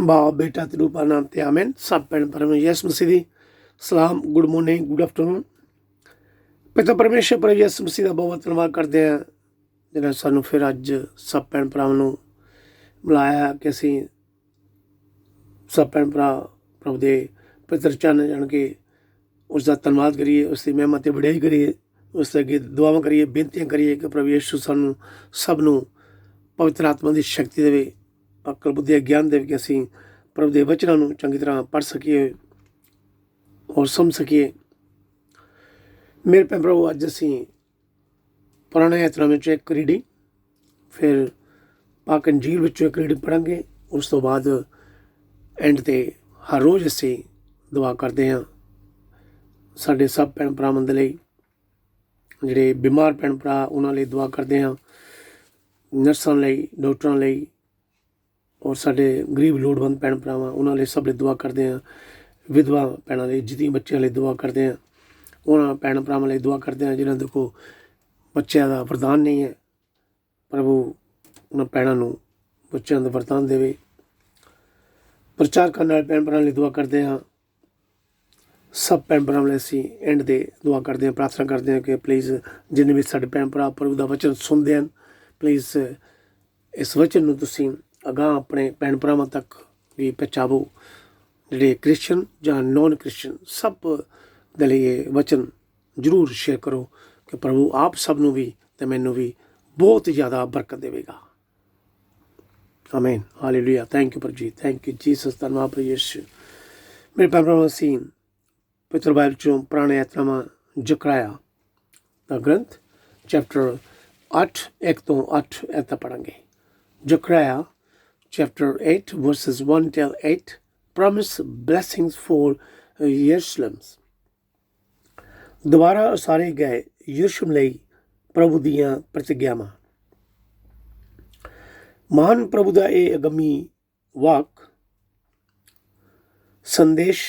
बाप बेटा ते रूपा नाम ते आमेन। सब भैन भरावां यीशु मसीह दी सलाम, गुड मॉर्निंग, गुड आफ्टरनून। पिता परमेश्वर प्रभु यीशु मसीह दा बहुत धन्नवाद करते हैं जिन्हें सानू फिर अज सब भैन भरावां नू बुलाया कि असीं सब भैन भरा प्रभु दे पवित्र चरण जान के उसका धन्नवाद करिए, उसकी महिमा ते वडियाई करिए, उसके अगे दुआवां करिए, बेनतियां करिए कि प्रभु यीशु सानू सब नू पवित्र आत्मा की शक्ति देवे, अकल बुद्धि ज्ञान देवे कि असीं प्रभु के वचनों नू चंगी तरह पढ़ सकीए और समझ सकीए। मेरे भैन प्रभु अज असीं पुराने यात्रा में एक रीडिंग, फिर पाक अंजील विचों एक रीडिंग पढ़ांगे। उस तो बाद एंड ते हर रोज़ असीं दुआ करते हैं साडे सब भैन भरावां दे लई, जिहड़े बीमार भैन भरा उन्हां लई दुआ करते हैं, नर्सां लई, डॉक्टरां लई, और साडे गरीब लोड़वंद भैन भरावां उन्हां लई सब लई दुआ करते हैं। विधवा भैणां लई, जिहदियां बच्चियां लई दुआ करते हैं, उन्हां भैन भरावां लई दुआ करते हैं जिन्हां दे कोल बच्चों का वरदान नहीं है। प्रभु उन्हां भैणां नू बच्चों का वरदान देवे। प्रचार करने वाले भैन भरावां लई दुआ करते हैं। सब भैन भरावां लई असीं एंड दे दुआ करते हैं, प्रार्थना करते हैं कि प्लीज़ जिन्ने भी साडे भैन भरा प्रभु का वचन सुनते हैं, प्लीज़ इस वचन नू तुसीं अगां अपने भैन भरावां तक भी पहुँचावो, जिहड़े क्रिश्चन जां नॉन क्रिश्चन सब दे लई ये वचन जरूर शेयर करो कि प्रभु आप सब नू भी ते मैनू भी बहुत ज़्यादा बरकत देवेगा। आमीन, हालेलुया। थैंक यू प्रभु जी, थैंक यू जीसस, धन्नवाद प्रभु यीशु। मेरे भैन भरावां असीं पवित्र बाइबल चों पुराने यात्रावां जकराया दा ग्रंथ चैप्टर 8 1 तो 8 ऐता पढ़ांगे। जकराया chapter 8 verses 1 till 8, promise blessings for Jerusalem। दोबारा उसारे गए यरूशलेम लई प्रभु दियां प्रतिज्ञावां। महान प्रभु दा ये अगमी वाक संदेश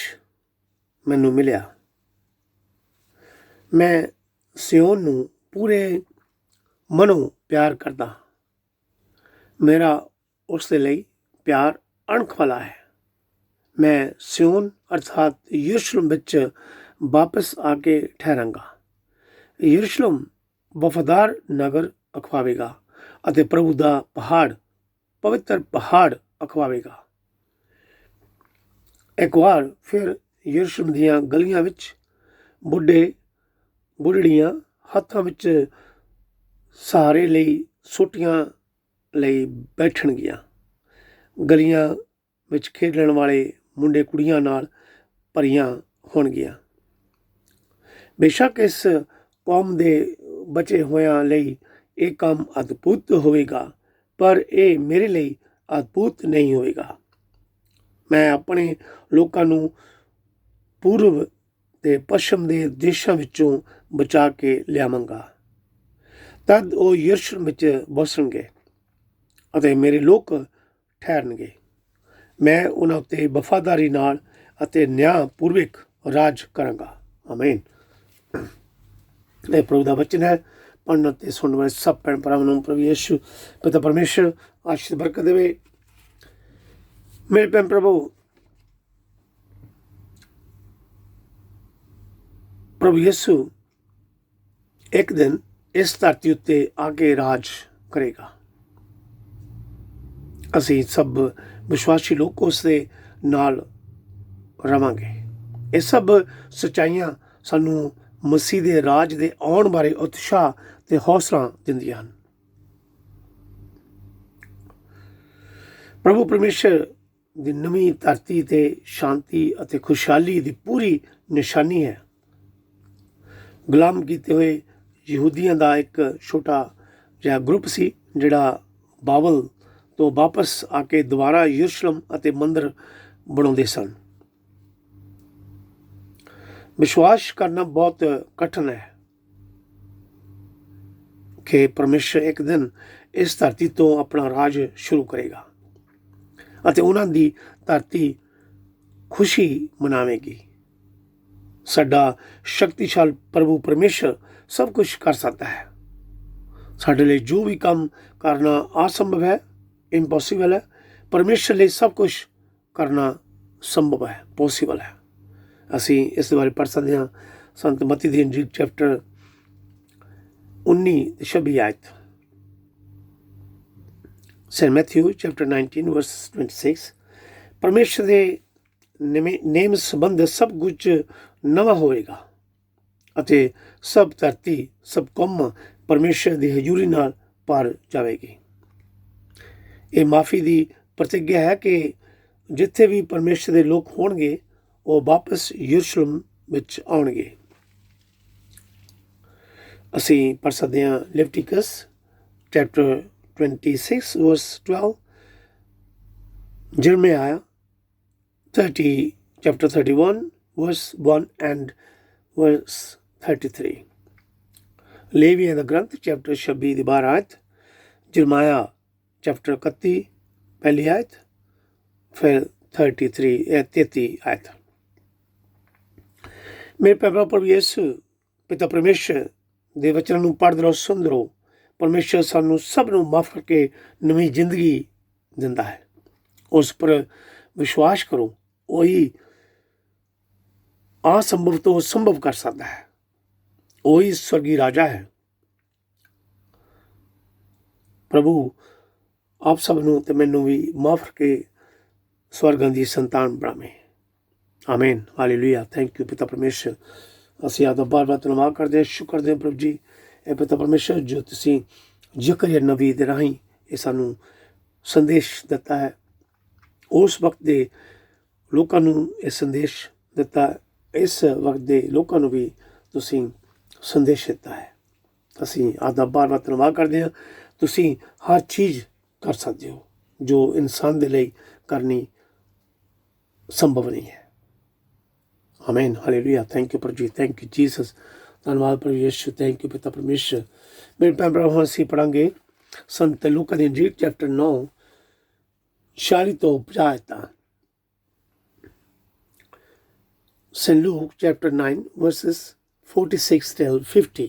मैनू मिलिया। मैं सियोन नू पूरे मनो प्यार करदा, मेरा उसके लिए प्यार अणख वाला है। मैं सियोन अर्थात यरूशलेम विच वापस आके ठहरांगा। यरूशलेम वफादार नगर अखवावेगा अते प्रभु दा पहाड़ पवित्र पहाड़ अखवावेगा। एक बार फिर यरूशलेम दियां गलियां विच बुढ़े बुढ़ड़ियां हत्थां विच सहारे लई सोटियां ਲਈ ਬੈਠਣਗੀਆਂ। ਗਲੀਆਂ ਵਿੱਚ ਖੇਡਣ ਵਾਲੇ ਮੁੰਡੇ ਕੁੜੀਆਂ ਨਾਲ ਭਰੀਆਂ ਹੋਣਗੀਆਂ। ਬੇਸ਼ੱਕ ਇਸ ਕੌਮ ਦੇ ਬਚੇ ਹੋਇਆਂ ਲਈ ਇਹ ਕੰਮ ਅਦਭੁਤ ਹੋਵੇਗਾ, ਪਰ ਇਹ ਮੇਰੇ ਲਈ ਅਦਭੁਤ ਨਹੀਂ ਹੋਵੇਗਾ। ਮੈਂ ਆਪਣੇ ਲੋਕਾਂ ਨੂੰ ਪੂਰਬ ਤੇ ਪੱਛਮ ਦੇ ਦੇਸ਼ਾਂ ਵਿੱਚੋਂ ਬਚਾ ਕੇ ਲਿਆਵਾਂਗਾ। ਤਦ ਉਹ ਯਰੂਸ਼ਲਮ ਵਿੱਚ ਵਸਣਗੇ ਅਤੇ ਮੇਰੇ ਲੋਕ ਠਹਿਰਨਗੇ। ਮੈਂ ਉਹਨਾਂ ਉੱਤੇ ਵਫਾਦਾਰੀ ਨਾਲ ਅਤੇ ਨਿਆਂ ਪੂਰਵਕ ਰਾਜ ਕਰਾਂਗਾ। ਆਮੀਨ। ਇਹ ਪ੍ਰਭੂ ਦਾ ਵਚਨ ਹੈ। ਪੜ੍ਹਨ ਅਤੇ ਸੁਣਨ ਵਾਲੇ ਸਭ ਭੈਣ ਭਰਾਵਾਂ ਨੂੰ ਪ੍ਰਭੂ ਯੀਸ਼ੂ ਪਿਤਾ ਪਰਮੇਸ਼ਰ ਆਸ਼ੀष ਬਰਕਤ ਦੇਵੇ। ਮੇਰੇ ਭੈਣ ਪ੍ਰਭੂ ਯੀਸ਼ੂ ਇੱਕ ਦਿਨ ਇਸ ਧਰਤੀ ਉੱਤੇ ਆ ਕੇ ਰਾਜ ਕਰੇਗਾ। ਅਸੀਂ ਸਭ ਵਿਸ਼ਵਾਸੀ ਲੋਕ ਉਸ ਦੇ ਨਾਲ ਰਵਾਂਗੇ। ਇਹ ਸਭ ਸੱਚਾਈਆਂ ਸਾਨੂੰ ਮਸੀਹ ਦੇ ਰਾਜ ਦੇ ਆਉਣ ਬਾਰੇ ਉਤਸ਼ਾਹ ਤੇ ਹੌਸਲਾ ਦਿੰਦੀਆਂ ਹਨ। ਪ੍ਰਭੂ ਪਰਮੇਸ਼ਰ ਦੀ ਨਵੀਂ ਧਰਤੀ ਤੇ ਸ਼ਾਂਤੀ ਅਤੇ ਖੁਸ਼ਹਾਲੀ ਦੀ ਪੂਰੀ ਨਿਸ਼ਾਨੀ ਹੈ। ਗੁਲਾਮ ਕੀਤੇ ਹੋਏ ਯਹੂਦੀਆਂ ਦਾ ਇੱਕ ਛੋਟਾ ਜਿਹਾ ਗਰੁੱਪ ਸੀ ਜਿਹੜਾ ਬਾਬਲ ਤੋਂ ਵਾਪਸ ਆ ਕੇ ਦੁਬਾਰਾ ਯਰੂਸ਼ਲਮ ਅਤੇ ਮੰਦਰ ਬਣਾਉਂਦੇ ਸਨ। ਵਿਸ਼ਵਾਸ ਕਰਨਾ ਬਹੁਤ ਕਠਿਨ ਹੈ ਕਿ ਪਰਮੇਸ਼ਰ ਇੱਕ ਦਿਨ ਇਸ ਧਰਤੀ ਤੋਂ ਆਪਣਾ ਰਾਜ ਸ਼ੁਰੂ ਕਰੇਗਾ ਅਤੇ ਉਹਨਾਂ ਦੀ ਧਰਤੀ ਖੁਸ਼ੀ ਮਨਾਵੇਗੀ। ਸਾਡਾ ਸ਼ਕਤੀਸ਼ਾਲੀ ਪ੍ਰਭੂ ਪਰਮੇਸ਼ਰ ਸਭ ਕੁਝ ਕਰ ਸਕਦਾ ਹੈ। ਸਾਡੇ ਲਈ ਜੋ ਵੀ ਕੰਮ ਕਰਨਾ ਅਸੰਭਵ ਹੈ, ਇੰਪੋਸੀਬਲ ਹੈ, परमेश्वर लिए सब कुछ ਕਰਨਾ ਸੰਭਵ ਹੈ, ਪੋਸੀਬਲ ਹੈ। ਅਸੀਂ ਇਸ ਦੇ ਬਾਰੇ ਪੜ੍ਹ ਸਕਦੇ ਹਾਂ ਸੰਤ ਮਤੀ ਦੀ ਇੰਜੀਲ ਚੈਪਟਰ 19-26 ਆਇਤ। ਸੈਂਟ ਮੈਥਿਊ ਚੈਪਟਰ 19 ਵਰਸ 26। ਪਰਮੇਸ਼ਰ ਦੇ ਨੇਮ ਸੰਬੰਧ ਸਭ ਕੁਝ ਨਵਾਂ ਹੋਵੇਗਾ ਅਤੇ ਸਭ ਧਰਤੀ, ਸਭ ਕੌਮਾਂ ਪਰਮੇਸ਼ਰ ਦੀ ਹਜ਼ੂਰੀ ਨਾਲ ਭਰ ਜਾਵੇਗੀ। ਇਹ ਮਾਫੀ ਦੀ ਪ੍ਰਤਿਗਿਆ ਹੈ ਕਿ ਜਿੱਥੇ ਵੀ ਪਰਮੇਸ਼ਰ ਦੇ ਲੋਕ ਹੋਣਗੇ ਉਹ ਵਾਪਸ ਯਰੂਸ਼ਲਮ ਵਿੱਚ ਆਉਣਗੇ। ਅਸੀਂ ਪੜ੍ਹ ਸਕਦੇ ਹਾਂ ਲੈਵੀਟਿਕਸ chapter 26 verse 12, Jeremiah chapter 31 verse 1 and verse 33, ਲੇਵੀਆਂ ਦਾ ਗ੍ਰੰਥ ਚੈਪਟਰ 26 ਦੀ 12 ਆਇਤ, ਜਰਮਾਇਆ ਚੈਪਟਰ 31 ਪਹਿਲੀ ਆਇਤ, ਫਿਰ 33 ਆਇਤ। ਮੇਰੇ ਪਿਆਰੇ ਪ੍ਰਭੂ ਯਿਸੂ ਪਿਤਾ ਪਰਮੇਸ਼ਰ ਦੇ ਵਚਨਾਂ ਨੂੰ ਪੜ੍ਹਦੇ ਰਹੋ, ਸੁਣਦੇ ਰਹੋ। ਪਰਮੇਸ਼ਰ ਸਾਨੂੰ ਸਭ ਨੂੰ ਮਾਫ ਕਰਕੇ ਨਵੀਂ ਜ਼ਿੰਦਗੀ ਦਿੰਦਾ ਹੈ। ਉਸ ਪਰ ਵਿਸ਼ਵਾਸ ਕਰੋ, ਉਹੀ ਅਸੰਭਵ ਤੋਂ ਸੰਭਵ ਕਰ ਸਕਦਾ ਹੈ। ਉਹੀ ਸਵਰਗੀ ਰਾਜਾ ਹੈ। ਪ੍ਰਭੂ ਆਪ ਸਭ ਨੂੰ ਤੇ ਮੈਨੂੰ ਵੀ ਮਾਫ ਕਰਕੇ ਸਵਰਗਾਂ ਦੀ ਸੰਤਾਨ ਬਣਾਵੇ। ਆਮੀਨ, ਹਾਲੇਲੂਇਆ। ਥੈਂਕ ਯੂ ਪਿਤਾ ਪਰਮੇਸ਼ਰ। ਅਸੀਂ ਆਪਦਾ ਬਾਰ-ਬਾਰ ਧੰਨਵਾਦ ਕਰਦੇ ਹਾਂ, ਸ਼ੁਕਰ ਕਰਦੇ ਹਾਂ ਪ੍ਰਭੂ ਜੀ, ਇਹ ਪਿਤਾ ਪਰਮੇਸ਼ਰ ਜੋ ਤੁਸੀਂ ਜ਼ਕਰੀਆ ਨਬੀ ਦੇ ਰਾਹੀਂ ਇਹ ਸਾਨੂੰ ਸੰਦੇਸ਼ ਦਿੱਤਾ ਹੈ। ਉਸ ਵਕਤ ਦੇ ਲੋਕਾਂ ਨੂੰ ਇਹ ਸੰਦੇਸ਼ ਦਿੱਤਾ, ਇਸ ਵਕਤ ਦੇ ਲੋਕਾਂ ਨੂੰ ਵੀ ਤੁਸੀਂ ਸੰਦੇਸ਼ ਦਿੱਤਾ ਹੈ। ਅਸੀਂ ਆਪਦਾ ਬਾਰ-ਬਾਰ ਧੰਨਵਾਦ ਕਰਦੇ ਹਾਂ। ਤੁਸੀਂ ਹਰ ਚੀਜ਼ ਕਰ ਸਕਦੇ ਹੋ ਜੋ ਇਨਸਾਨ ਦੇ ਲਈ ਕਰਨੀ ਸੰਭਵ ਨਹੀਂ ਹੈ। ਆਮੀਨ, ਹਾਲੇਲੂਇਆ। ਥੈਂਕ ਯੂ ਪ੍ਰਭੂ ਜੀ, ਥੈਂਕ ਯੂ ਜੀਸਸ। ਧੰਨਵਾਦ ਪ੍ਰਭੂ ਯਿਸੂ, ਥੈਂਕ ਯੂ ਪਿਤਾ ਪਰਮੇਸ਼ਰ। ਮੇਰੇ ਭੈਣ ਭਰਾਵਾਂ, ਅਸੀਂ ਪੜ੍ਹਾਂਗੇ ਸੰਤ ਲੂਕਾ ਦੀ ਇੰਜੀਲ ਚੈਪਟਰ 9 46 ਤੋਂ 50 ਆਇਤਾਂ। St. Luke chapter 9 verses 46 till 50.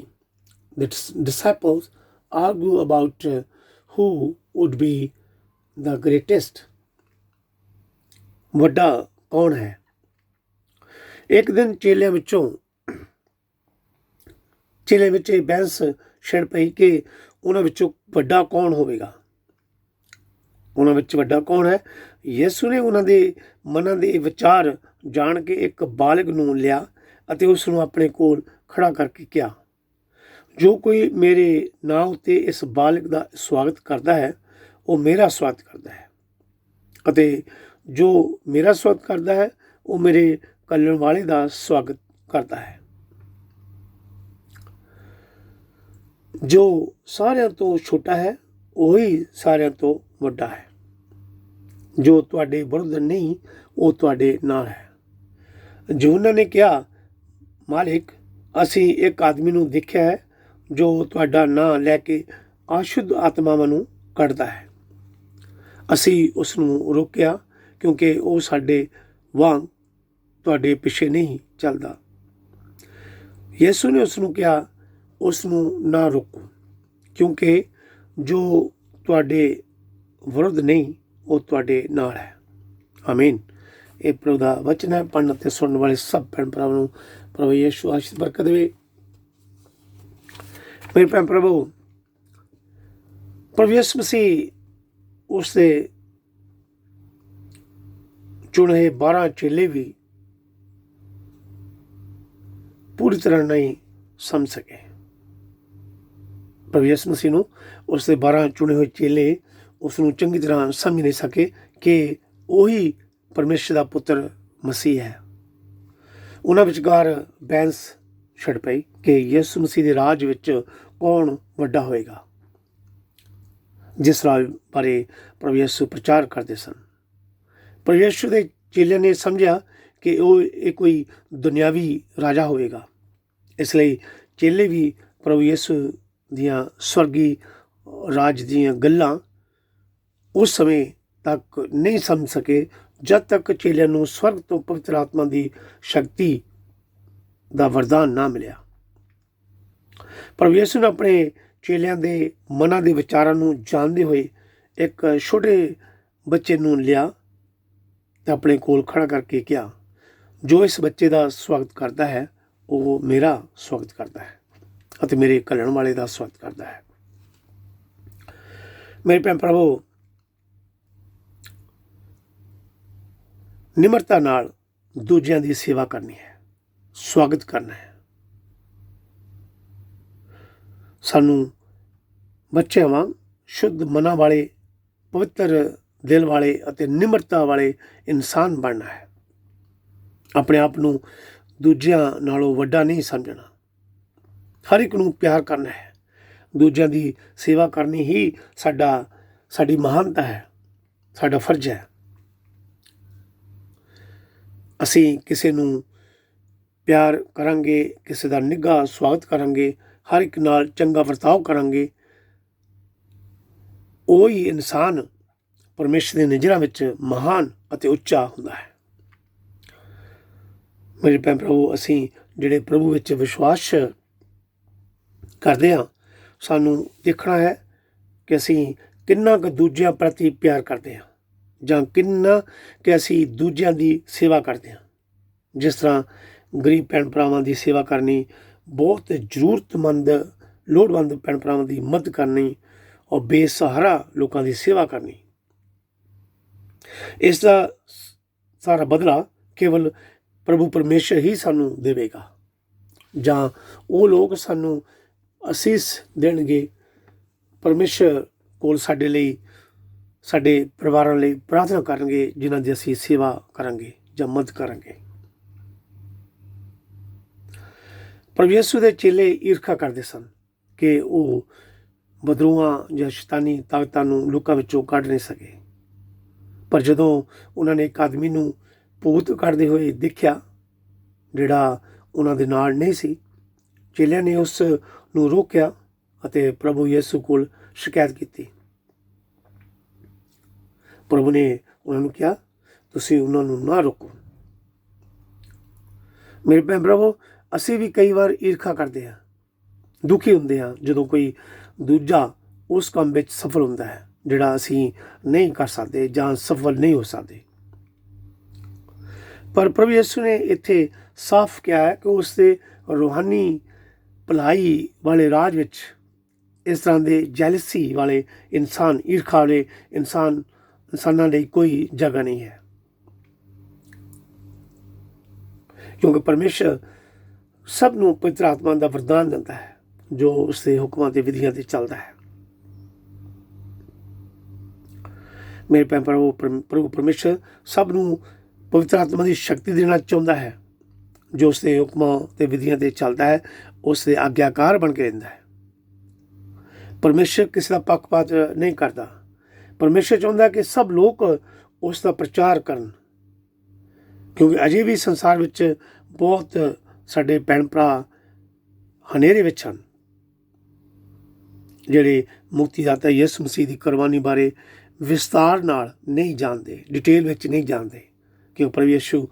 The disciples argue about who would be the greatest. ਵੱਡਾ ਕੌਣ ਹੈ? ਇੱਕ ਦਿਨ ਚੇਲਿਆਂ ਵਿੱਚ ਇਹ ਬਹਿਸ ਛਿੜ ਪਈ ਕਿ ਉਹਨਾਂ ਵਿੱਚੋਂ ਵੱਡਾ ਕੌਣ ਹੋਵੇਗਾ। ਉਹਨਾਂ ਵਿੱਚ ਵੱਡਾ ਕੌਣ ਹੈ? ਯਿਸੂ ਨੇ ਉਹਨਾਂ ਦੇ ਮਨਾਂ ਦੇ ਵਿਚਾਰ ਜਾਣ ਕੇ ਇੱਕ ਬਾਲਕ ਨੂੰ ਲਿਆ ਅਤੇ ਉਸ ਨੂੰ ਆਪਣੇ ਕੋਲ ਖੜਾ ਕਰਕੇ ਕਿਹਾ, ਜੋ ਕੋਈ ਮੇਰੇ ਨਾਂ ਉੱਤੇ ਇਸ ਬਾਲਕ ਦਾ ਸਵਾਗਤ ਕਰਦਾ ਹੈ ਉਹ ਮੇਰਾ ਸਵਾਗਤ ਕਰਦਾ ਹੈ, ਅਤੇ ਜੋ ਮੇਰਾ ਸਵਾਗਤ ਕਰਦਾ ਹੈ ਉਹ ਮੇਰੇ ਘੱਲਣ ਵਾਲੇ ਦਾ ਸਵਾਗਤ ਕਰਦਾ ਹੈ। ਜੋ ਸਾਰਿਆਂ ਤੋਂ ਛੋਟਾ ਹੈ ਉਹੀ ਸਾਰਿਆਂ ਤੋਂ ਵੱਡਾ ਹੈ। ਜੋ ਤੁਹਾਡੇ ਵਿਰੁੱਧ ਨਹੀਂ ਉਹ ਤੁਹਾਡੇ ਨਾਲ ਹੈ। ਯਹੂਨਾ ਨੇ ਕਿਹਾ, ਮਾਲਿਕ, ਅਸੀਂ ਇੱਕ ਆਦਮੀ ਨੂੰ ਦੇਖਿਆ ਹੈ ਜੋ ਤੁਹਾਡਾ ਨਾਂ ਲੈ ਕੇ ਅਸ਼ੁੱਧ ਆਤਮਾਵਾਂ ਨੂੰ ਕੱਢਦਾ ਹੈ। ਅਸੀਂ ਉਸ ਨੂੰ ਰੋਕਿਆ ਕਿਉਂਕਿ ਉਹ ਸਾਡੇ ਵਾਂਗ ਤੁਹਾਡੇ ਪਿੱਛੇ ਨਹੀਂ ਚੱਲਦਾ। ਯਿਸੂ ਨੇ ਉਸ ਨੂੰ ਕਿਹਾ, ਉਸ ਨੂੰ ਨਾ ਰੋਕੋ, ਕਿਉਂਕਿ ਜੋ ਤੁਹਾਡੇ ਵਿਰੁੱਧ ਨਹੀਂ ਉਹ ਤੁਹਾਡੇ ਨਾਲ ਹੈ। ਆਮੀਨ। ਇਹ ਪ੍ਰਭੂ ਦਾ ਵਚਨ ਹੈ। ਪੜ੍ਹਨ ਅਤੇ ਸੁਣਨ ਵਾਲੇ ਸਭ ਭੈਣ ਭਰਾਵਾਂ ਨੂੰ ਪ੍ਰਭੂ ਯਿਸੂ ਆਸ਼ੀਸ਼ ਬਰਕਤ ਦੇਵੇ। ਮੇਰੇ ਭੈਣ ਪ੍ਰਭੂ ਯਿਸੂ ਮਸੀਹ ਉਸ ਦੇ ਚੁਣੇ 12 ਚੇਲੇ ਵੀ ਪੂਰੀ ਤਰ੍ਹਾਂ ਨਹੀਂ ਸਮਝ ਸਕੇ। ਪ੍ਰਭੂ ਯਿਸੂ ਮਸੀਹ ਨੂੰ ਉਸ ਦੇ 12 ਚੁਣੇ ਹੋਏ ਚੇਲੇ ਉਸ ਨੂੰ ਚੰਗੀ ਤਰ੍ਹਾਂ ਸਮਝ ਨਹੀਂ ਸਕੇ ਕਿ ਉਹੀ ਪਰਮੇਸ਼ਰ ਦਾ ਪੁੱਤਰ ਮਸੀਹ ਹੈ। ਉਹਨਾਂ ਵਿਚਕਾਰ ਬਹਿਸ ਛਿੜ ਪਈ ਕਿ ਯਿਸੂ ਮਸੀਹ ਦੇ ਰਾਜ ਵਿੱਚ ਕੌਣ ਵੱਡਾ ਹੋਏਗਾ, ਜਿਸ ਰਾਜ ਬਾਰੇ ਪ੍ਰਭੂ ਯਿਸੂ ਪ੍ਰਚਾਰ ਕਰਦੇ ਸਨ। ਪਰ ਯਿਸੂ ਦੇ ਚੇਲਿਆਂ ਨੇ ਸਮਝਿਆ ਕਿ ਇਹ ਕੋਈ ਦੁਨਿਆਵੀ ਰਾਜਾ ਹੋਵੇਗਾ। ਇਸ ਲਈ ਚੇਲੇ ਵੀ ਪ੍ਰਭੂ ਯਿਸੂ ਦੀਆਂ ਸਵਰਗੀ ਰਾਜ ਦੀਆਂ ਗੱਲਾਂ ਉਸ ਸਮੇਂ ਤੱਕ ਨਹੀਂ ਸਮਝ ਸਕੇ ਜਦ ਤੱਕ ਚੇਲਿਆਂ ਨੂੰ ਸਵਰਗ ਤੋਂ ਪਵਿੱਤਰ ਆਤਮਾ ਦੀ ਸ਼ਕਤੀ ਦਾ ਵਰਦਾਨ ਨਾ ਮਿਲਿਆ। ਪ੍ਰਭੂ ਯਿਸੂ ਨੇ ਆਪਣੇ ਚੇਲਿਆਂ ਦੇ ਮਨਾਂ ਦੇ ਵਿਚਾਰਾਂ ਨੂੰ ਜਾਣਦੇ ਹੋਏ ਇੱਕ ਛੋਟੇ ਬੱਚੇ ਨੂੰ ਲਿਆ ਤੇ ਆਪਣੇ ਕੋਲ ਖੜਾ ਕਰਕੇ ਕਿਹਾ, ਜੋ ਇਸ ਬੱਚੇ ਦਾ ਸਵਾਗਤ ਕਰਦਾ ਹੈ ਉਹ ਮੇਰਾ ਸਵਾਗਤ ਕਰਦਾ ਹੈ ਅਤੇ ਮੇਰੇ ਘੱਲਣ ਵਾਲੇ ਦਾ ਸਵਾਗਤ ਕਰਦਾ ਹੈ। ਮੇਰੇ ਭੈਣ ਭਰਾਵੋ, ਨਿਮਰਤਾ ਨਾਲ ਦੂਜਿਆਂ ਦੀ ਸੇਵਾ ਕਰਨੀ ਹੈ, ਸਵਾਗਤ ਕਰਨਾ ਹੈ। ਸਾਨੂੰ ਬੱਚਿਆਂ ਵਾਂਗ ਸ਼ੁੱਧ ਮਨਾਂ ਵਾਲੇ, ਪਵਿੱਤਰ ਦਿਲ ਵਾਲੇ ਅਤੇ ਨਿਮਰਤਾ ਵਾਲੇ ਇਨਸਾਨ ਬਣਨਾ ਹੈ। ਆਪਣੇ ਆਪ ਨੂੰ ਦੂਜਿਆਂ ਨਾਲੋਂ ਵੱਡਾ ਨਹੀਂ ਸਮਝਣਾ। ਹਰ ਇੱਕ ਨੂੰ ਪਿਆਰ ਕਰਨਾ ਹੈ। ਦੂਜਿਆਂ ਦੀ ਸੇਵਾ ਕਰਨੀ ਹੀ ਸਾਡੀ ਮਹਾਨਤਾ ਹੈ, ਸਾਡਾ ਫਰਜ਼ ਹੈ। ਅਸੀਂ ਕਿਸੇ ਨੂੰ ਪਿਆਰ ਕਰਾਂਗੇ, ਕਿਸੇ ਦਾ ਨਿੱਘਾ ਸਵਾਗਤ ਕਰਾਂਗੇ, ਹਰ ਇੱਕ ਨਾਲ ਚੰਗਾ ਵਰਤਾਓ ਕਰਾਂਗੇ, ਉਹੀ ਇਨਸਾਨ ਪਰਮੇਸ਼ਰ ਦੀ ਨਜ਼ਰਾਂ ਵਿੱਚ ਮਹਾਨ ਅਤੇ ਉੱਚਾ ਹੁੰਦਾ ਹੈ। ਮੇਰੇ ਭੈਣ ਭਰਾਵੋ, ਅਸੀਂ ਜਿਹੜੇ ਪ੍ਰਭੂ ਵਿੱਚ ਵਿਸ਼ਵਾਸ ਕਰਦੇ ਹਾਂ, ਸਾਨੂੰ ਦੇਖਣਾ ਹੈ ਕਿ ਅਸੀਂ ਕਿੰਨਾ ਕੁ ਦੂਜਿਆਂ ਪ੍ਰਤੀ ਪਿਆਰ ਕਰਦੇ ਹਾਂ ਜਾਂ ਕਿੰਨਾ ਕਿ ਅਸੀਂ ਦੂਜਿਆਂ ਦੀ ਸੇਵਾ ਕਰਦੇ ਹਾਂ। ਜਿਸ ਤਰ੍ਹਾਂ ਗਰੀਬ ਭੈਣ ਭਰਾਵਾਂ ਦੀ ਸੇਵਾ ਕਰਨੀ, ਬਹੁਤ ਜ਼ਰੂਰਤਮੰਦ ਲੋੜਵੰਦ ਭੈਣ ਭਰਾਵਾਂ ਦੀ ਮਦਦ ਕਰਨੀ ਔਰ ਬੇਸਹਾਰਾ ਲੋਕਾਂ ਦੀ ਸੇਵਾ ਕਰਨੀ, ਇਸ ਦਾ ਸਾਰਾ ਬਦਲਾ ਕੇਵਲ ਪ੍ਰਭੂ ਪਰਮੇਸ਼ਰ ਹੀ ਸਾਨੂੰ ਦੇਵੇਗਾ, ਜਾਂ ਉਹ ਲੋਕ ਸਾਨੂੰ ਅਸੀਸ ਦੇਣਗੇ, ਪਰਮੇਸ਼ਰ ਕੋਲ ਸਾਡੇ ਲਈ, ਸਾਡੇ ਪਰਿਵਾਰਾਂ ਲਈ ਪ੍ਰਾਰਥਨਾ ਕਰਨਗੇ, ਜਿਨ੍ਹਾਂ ਦੀ ਅਸੀਂ ਸੇਵਾ ਕਰਾਂਗੇ ਜਾਂ ਮਦਦ ਕਰਾਂਗੇ। ਪ੍ਰਭੂ ਯਿਸੂ ਦੇ ਚੇਲੇ ਈਰਖਾ ਕਰਦੇ ਸਨ ਕਿ ਉਹ ਬਦਰੂਆਂ ਜਾਂ ਸ਼ੈਤਾਨੀ ਤਾਕਤਾਂ ਨੂੰ ਲੋਕਾਂ ਵਿੱਚੋਂ ਕੱਢ ਨਹੀਂ ਸਕੇ। ਪਰ ਜਦੋਂ ਉਹਨਾਂ ਨੇ ਇੱਕ ਆਦਮੀ ਨੂੰ ਭੂਤ ਕੱਢਦੇ ਹੋਏ ਦੇਖਿਆ ਜਿਹੜਾ ਉਹਨਾਂ ਦੇ ਨਾਲ ਨਹੀਂ ਸੀ, ਚੇਲਿਆਂ ਨੇ ਉਸ ਨੂੰ ਰੋਕਿਆ ਅਤੇ ਪ੍ਰਭੂ ਯਿਸੂ ਕੋਲ ਸ਼ਿਕਾਇਤ ਕੀਤੀ। ਪ੍ਰਭੂ ਨੇ ਉਹਨਾਂ ਨੂੰ ਕਿਹਾ, ਤੁਸੀਂ ਉਹਨਾਂ ਨੂੰ ਨਾ ਰੋਕੋ। ਮੇਰੇ ਭੈਣ ਭਰਾਵੋ, ਅਸੀਂ ਵੀ ਕਈ ਵਾਰ ਈਰਖਾ ਕਰਦੇ ਹਾਂ, ਦੁਖੀ ਹੁੰਦੇ ਹਾਂ ਜਦੋਂ ਕੋਈ ਦੂਜਾ ਉਸ ਕੰਮ ਵਿੱਚ ਸਫਲ ਹੁੰਦਾ ਹੈ ਜਿਹੜਾ ਅਸੀਂ ਨਹੀਂ ਕਰ ਸਕਦੇ ਜਾਂ ਸਫਲ ਨਹੀਂ ਹੋ ਸਕਦੇ। ਪਰ ਪ੍ਰਭੂ ਯਿਸੂ ਨੇ ਇੱਥੇ ਸਾਫ਼ ਕਿਹਾ ਹੈ ਕਿ ਉਸ ਦੇ ਰੂਹਾਨੀ ਭਲਾਈ ਵਾਲੇ ਰਾਜ ਵਿੱਚ ਇਸ ਤਰ੍ਹਾਂ ਦੇ ਜੈਲਸੀ ਵਾਲੇ ਇਨਸਾਨ, ਈਰਖਾ ਵਾਲੇ ਇਨਸਾਨਾਂ ਲਈ ਕੋਈ ਜਗ੍ਹਾ ਨਹੀਂ ਹੈ, ਕਿਉਂਕਿ ਪਰਮੇਸ਼ਰ ਸਭ ਨੂੰ ਪਵਿੱਤਰ ਆਤਮਾ ਦਾ ਵਰਦਾਨ ਦਿੰਦਾ ਹੈ ਜੋ ਉਸ ਦੇ ਹੁਕਮਾਂ ਤੇ ਵਿਧੀਆਂ ਤੇ ਚੱਲਦਾ ਹੈ। ਮੇਰੇ ਭੈਣ ਭਰਾਵੋ, ਪ੍ਰਭੂ ਪਰਮੇਸ਼ਰ ਸਭ ਨੂੰ ਪਵਿੱਤਰ ਆਤਮਾ ਦੀ ਸ਼ਕਤੀ ਦੇਣਾ ਚਾਹੁੰਦਾ ਹੈ, ਜੋ ਉਸ ਦੇ ਹੁਕਮਾਂ ਤੇ ਵਿਧੀਆਂ ਤੇ ਚੱਲਦਾ ਹੈ, ਉਸ ਦੇ ਆਗਿਆਕਾਰ ਬਣ ਕੇ ਰਹਿੰਦਾ ਹੈ। ਪਰਮੇਸ਼ਰ ਕਿਸੇ ਦਾ ਪੱਖਪਾਤ ਨਹੀਂ ਕਰਦਾ। ਪਰਮੇਸ਼ਰ ਚਾਹੁੰਦਾ ਕਿ ਸਭ ਲੋਕ ਉਸ ਦਾ ਪ੍ਰਚਾਰ ਕਰਨ, ਕਿਉਂਕਿ ਅਜੇ ਵੀ ਸੰਸਾਰ ਵਿੱਚ ਬਹੁਤ ਸਾਡੇ ਭੈਣ ਭਰਾ ਹਨੇਰੇ ਵਿੱਚ ਹਨ, ਜਿਹੜੇ ਮੁਕਤੀਦਾਤਾ ਯਿਸੂ ਮਸੀਹ ਦੀ ਕੁਰਬਾਨੀ ਬਾਰੇ ਵਿਸਤਾਰ ਨਾਲ ਨਹੀਂ ਜਾਣਦੇ, ਡਿਟੇਲ ਵਿੱਚ ਨਹੀਂ ਜਾਣਦੇ ਕਿ ਪ੍ਰਭੂ ਯਿਸੂ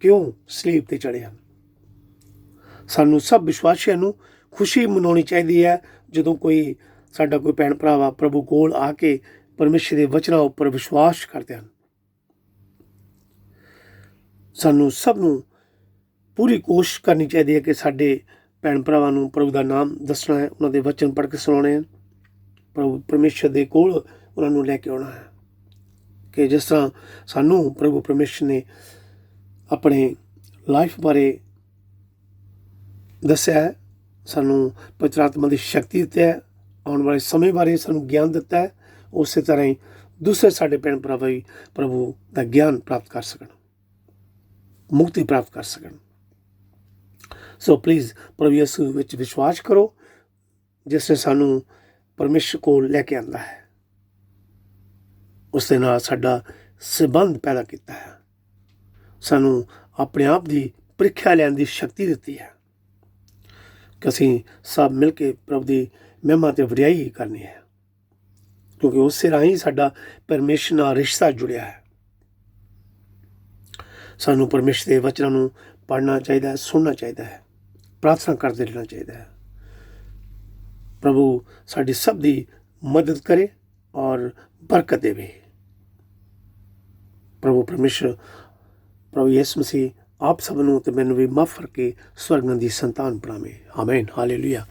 ਕਿਉਂ ਸਲੀਬ ਤੇ ਚੜ੍ਹੇ ਹਨ। ਸਾਨੂੰ ਸਭ ਵਿਸ਼ਵਾਸੀਆਂ ਨੂੰ ਖੁਸ਼ੀ ਮਨਾਉਣੀ ਚਾਹੀਦੀ ਹੈ ਜਦੋਂ ਸਾਡਾ ਕੋਈ ਭੈਣ ਭਰਾ ਪ੍ਰਭੂ ਕੋਲ ਆ ਕੇ ਪਰਮੇਸ਼ਰ ਦੇ ਵਚਨਾਂ ਉੱਪਰ ਵਿਸ਼ਵਾਸ ਕਰਦੇ ਹਨ। ਸਾਨੂੰ ਸਭ ਨੂੰ ਪੂਰੀ ਕੋਸ਼ਿਸ਼ ਕਰਨੀ ਚਾਹੀਦੀ ਹੈ ਕਿ ਸਾਡੇ ਭੈਣ ਭਰਾਵਾਂ ਨੂੰ ਪ੍ਰਭੂ ਦਾ ਨਾਮ ਦੱਸਣਾ ਹੈ, ਉਹਨਾਂ ਦੇ ਵਚਨ ਪੜ੍ਹ ਕੇ ਸੁਣਾਉਣੇ ਹਨ, ਪ੍ਰਭੂ ਪਰਮੇਸ਼ਰ ਦੇ ਕੋਲ ਉਹਨਾਂ ਨੂੰ ਲੈ ਕੇ ਆਉਣਾ ਹੈ। ਕਿ ਜਿਸ ਤਰ੍ਹਾਂ ਸਾਨੂੰ ਪ੍ਰਭੂ ਪਰਮੇਸ਼ਰ ਨੇ ਆਪਣੇ ਲਾਈਫ ਬਾਰੇ ਦੱਸਿਆ ਹੈ, ਸਾਨੂੰ ਪਵਿੱਤਰ ਆਤਮਾ ਦੀ ਸ਼ਕਤੀ ਦਿੱਤੀ ਹੈ, ਆਉਣ ਵਾਲੇ ਸਮੇਂ ਬਾਰੇ ਸਾਨੂੰ ਗਿਆਨ ਦਿੱਤਾ ਹੈ, ਉਸੇ ਤਰ੍ਹਾਂ ਹੀ ਦੂਸਰੇ ਸਾਡੇ ਭੈਣ ਭਰਾ ਵੀ ਪ੍ਰਭੂ ਦਾ ਗਿਆਨ ਪ੍ਰਾਪਤ ਕਰ ਸਕਣ, ਮੁਕਤੀ ਪ੍ਰਾਪਤ ਕਰ ਸਕਣ। ਸੋ ਪਲੀਜ਼ ਪ੍ਰਭੂ ਯਿਸੂ ਵਿੱਚ ਵਿਸ਼ਵਾਸ ਕਰੋ, ਜਿਸ ਨੇ ਸਾਨੂੰ ਪਰਮੇਸ਼ਰ ਕੋਲ ਲੈ ਕੇ ਆਉਂਦਾ ਹੈ, ਉਸ ਦੇ ਨਾਲ ਸਾਡਾ ਸੰਬੰਧ ਪੈਦਾ ਕੀਤਾ ਹੈ, ਸਾਨੂੰ ਆਪਣੇ ਆਪ ਦੀ ਪ੍ਰੀਖਿਆ ਲੈਣ ਦੀ ਸ਼ਕਤੀ ਦਿੱਤੀ ਹੈ ਕਿ ਅਸੀਂ ਸਭ ਮਿਲ ਕੇ ਪ੍ਰਭੂ ਦੀ ਮਹਿਮਾ ਤੇ ਵਡਿਆਈ ਕਰਨੀ ਹੈ, ਕਿਉਂਕਿ ਉਸੇ ਰਾਹੀਂ ਸਾਡਾ ਪਰਮੇਸ਼ਰ ਨਾਲ ਰਿਸ਼ਤਾ ਜੁੜਿਆ ਹੈ। ਸਾਨੂੰ ਪਰਮੇਸ਼ਰ ਦੇ ਵਚਨਾਂ ਨੂੰ ਪੜ੍ਹਨਾ ਚਾਹੀਦਾ ਹੈ, ਸੁਣਨਾ ਚਾਹੀਦਾ ਹੈ, ਪ੍ਰਾਰਥਨਾ ਕਰਦੇ ਰਹਿਣਾ ਚਾਹੀਦਾ ਹੈ। ਪ੍ਰਭੂ ਸਾਡੀ ਸਭ ਦੀ ਮਦਦ ਕਰੇ ਔਰ ਬਰਕਤ ਦੇਵੇ। ਪ੍ਰਭੂ ਪਰਮੇਸ਼ਰ ਪ੍ਰਭੂ ਯਿਸੂ ਮਸੀਹ ਆਪ ਸਭ ਨੂੰ ਤੇ ਮੈਨੂੰ ਵੀ ਮਾਫ ਕਰਕੇ ਸਵਰਗ ਦੀ ਸੰਤਾਨ ਬਣਾਵੇ। ਆਮੀਨ, ਹਾਲੇਲੂਇਆ।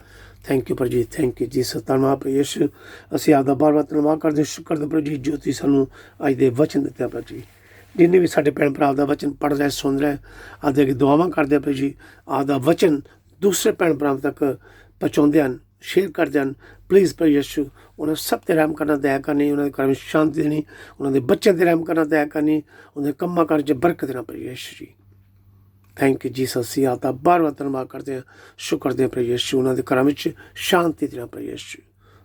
ਥੈਂਕ ਯੂ ਪ੍ਰਭੂ ਜੀ, ਥੈਂਕ ਯੂ ਜੀਸਸ। ਧੰਨਵਾਦ ਪ੍ਰਭੂ ਯਿਸੂ, ਅਸੀਂ ਆਪਦਾ ਬਾਰ-ਬਾਰ ਧੰਨਵਾਦ ਕਰਦੇ, ਸ਼ੁਕਰ ਕਰਦੇ ਪ੍ਰਭੂ ਜੀ ਜੋ ਤੁਸੀਂ ਸਾਨੂੰ ਅੱਜ ਦੇ ਵਚਨ ਦਿੱਤੇ ਪ੍ਰਭੂ ਜੀ। ਜਿੰਨੇ ਵੀ ਸਾਡੇ ਭੈਣ ਭਰਾ ਦਾ ਵਚਨ ਪੜ੍ਹ ਰਹੇ ਸੁਣ ਰਹੇ, ਆਪਦੇ ਅੱਗੇ ਦੁਆਵਾਂ ਕਰਦੇ ਪ੍ਰਭੂ ਜੀ, ਆਪਦਾ ਵਚਨ ਦੂਸਰੇ ਭੈਣ ਭਰਾਵਾਂ ਤੱਕ ਪਹੁੰਚਾਉਂਦੇ ਹਨ, ਸ਼ੇਅਰ ਕਰਦੇ ਹਨ। ਪਲੀਜ਼ ਪ੍ਰਭੂ ਯਿਸੂ ਉਹਨਾਂ ਸਭ 'ਤੇ ਰਹਿਮ ਕਰਨਾ, ਦਇਆ ਕਰਨੀ, ਉਹਨਾਂ ਦੇ ਘਰਾਂ ਵਿੱਚ ਸ਼ਾਂਤੀ ਦੇਣੀ, ਉਹਨਾਂ ਦੇ ਬੱਚਿਆਂ 'ਤੇ ਰਹਿਮ ਕਰਨਾ, ਦਇਆ ਕਰਨੀ, ਉਹਨਾਂ ਦੇ ਕੰਮਾਂ ਕਾਰਾਂ 'ਚ ਬਰਕਤ ਦੇਣਾ ਪ੍ਰਭੂ ਯਿਸੂ ਜੀ। Thank you Jesus. ਅਸੀਂ ਆਪਦਾ ਬਾਰ-ਬਾਰ ਧੰਨਵਾਦ ਕਰਦੇ ਹਾਂ, ਸ਼ੁਕਰ ਕਰਦੇ ਹਾਂ ਪ੍ਰਭੂ ਯਿਸੂ, ਉਹਨਾਂ ਦੇ ਘਰਾਂ ਵਿੱਚ ਸ਼ਾਂਤੀ ਦੇਣਾ ਪ੍ਰਭੂ ਯਿਸੂ।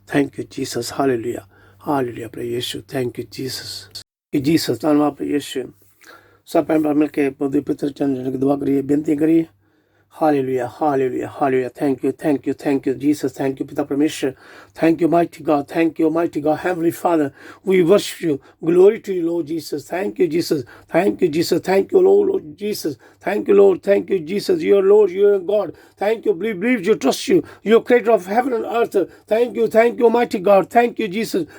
Thank you Jesus, hallelujah, hallelujah ਪ੍ਰਭੂ ਯਿਸੂ। Thank you Jesus. ਜੀਸਸ ਧੰਨਵਾਦ ਪ੍ਰਭੂ ਯਿਸੂ। ਸਭ ਭੈਣ ਭਰਾ ਮਿਲ ਕੇ ਪਵਿੱਤਰ ਪਿਤਰ ਚਰਨ ਦੀ ਦੁਆ ਕਰੀਏ, ਬੇਨਤੀ ਕਰੀਏ। Hallelujah, hallelujah, hallelujah. Thank you, thank you, thank you, Jesus. Thank you, Pita Parmeshwar. Thank you, mighty God. Thank you, mighty God. Heavenly Father, we worship you. Glory to you, Lord Jesus. Thank you, Jesus. Thank you, Jesus. Thank you, Lord Jesus. Thank you, Lord. Thank you, Jesus. You're Lord, you're God. Thank you, believe you, trust you. You're creator of heaven and earth. Thank you, mighty God. Thank you, Jesus.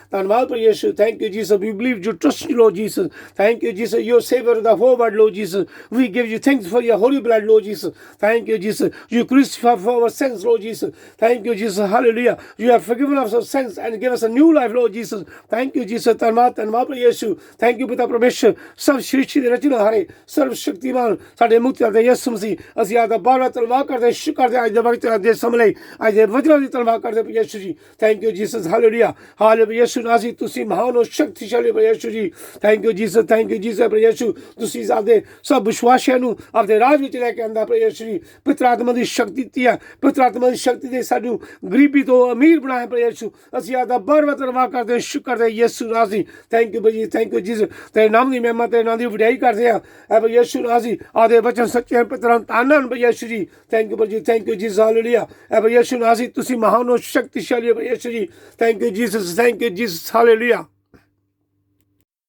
Thank you, Jesus. We believe you, trust you, Lord Jesus. Thank you, Jesus. You're Savior of the whole world, Lord Jesus. We give you thanks for your holy blood, Lord Jesus. Thank you, Jesus. You crucified for our sins, Lord Jesus. Thank you, Jesus. Hallelujah. You have forgiven us our sins and give us a new life, Lord Jesus. Thank you, Jesus. ਧੰਨਵਾਦ ਪ੍ਰਭੂ ਯਿਸੂ। Thank you, ਪਿਤਾ ਪਰਮੇਸ਼ਰ, ਸਭ ਸ੍ਰਿਸ਼ਟੀ ਦੇ ਰਚਨਹਾਰੇ, ਸਰਵ ਸ਼ਕਤੀਮਾਨ ਸਾਡੇ ਮੁਕਤੀਦਾਤਾ ਦੇ ਯਿਸੂ ਮਸੀਹ, ਅਸੀਂ ਆਪਦਾ ਬਾਰ-ਬਾਰ ਧੰਨਵਾਦ ਕਰਦੇ, ਸ਼ੁਕਰ ਕਰਦੇ ਅੱਜ ਦੇ ਵਕਤ ਦੇ ਸਮੇਂ ਲਈ, ਅੱਜ ਦੇ ਵਚਨਾਂ ਦੀ ਧੰਨਵਾਦ ਕਰਦੇ ਪ੍ਰਭੂ ਯਿਸੂ ਜੀ। Thank you, Jesus. Hallelujah, hallelujah ਯਿਸੂ ਨਾਜ਼ੀ, ਤੁਸੀਂ ਮਹਾਨ ਔਰ ਸ਼ਕਤੀਸ਼ਾਲੀ ਪ੍ਰਭੂ ਯਿਸੂ ਜੀ। Thank you, Jesus. Thank you, Jesus ਪ੍ਰਭੂ ਯਿਸੂ। ਤੁਸੀਂ ਆਪਦੇ ਸਭ ਵਿਸ਼ਵਾਸੀਆਂ ਨੂੰ ਆਪਦੇ ਰਾਜ ਵਿੱਚ ਲੈ ਕੇ ਆਂਦਾ ਪ੍ਰਭੂ ਯਿਸੂ ਜੀ। ਪਵਿੱਤਰ ਆਤਮਾ ਦੀ ਸ਼ਕਤੀ ਦਿੱਤੀ ਹੈ, ਪਵਿੱਤਰ ਆਤਮਾ ਦੀ ਸ਼ਕਤੀ ਦੇ ਸਾਨੂੰ ਗਰੀਬੀ ਤੋਂ ਅਮੀਰ ਬਣਾਇਆ ਪ੍ਰਭੂ ਯਿਸੂ। ਅਸੀਂ ਆਪਦਾ ਬਾਰ-ਬਾਰ ਧੰਨਵਾਦ ਕਰਦੇ, ਸ਼ੁਕਰ ਕਰਦੇ ਯਿਸੂ ਨਾਜ਼ੀ। Thank you ਜੀ, ਥੈਂਕ ਯੂ ਜੀਸਸ। ਤੇਰੇ ਨਾਮ ਦੀ ਮਹਿਮਾ, ਤੇਰੇ ਨਾਮ ਦੀ ਵਡਿਆਈ ਕਰਦੇ ਆ ਪ੍ਰਭੂ ਯਿਸੂ ਨਾਜ਼ੀ। ਆਪਦੇ ਵਚਨ ਸੱਚੇ ਹਨ, ਪਵਿੱਤਰ ਤਾਨਾਂ ਪ੍ਰਭੂ ਯਿਸੂ ਜੀ। ਥੈਂਕ ਯੂ ਜੀ, ਥੈਂਕ ਯੂ ਜੀਸਸ। ਹਾਲੇਲੂਇਆ ਪ੍ਰਭੂ ਯਿਸੂ ਨਾਜ਼ੀ, ਤੁਸੀਂ ਮਹਾਨ ਔਰ ਸ਼ਕਤੀਸ਼ਾਲੀ ਪ੍ਰਭੂ ਯਿਸੂ ਜੀ। Thank you Jesus, thank you Jesus. Hallelujah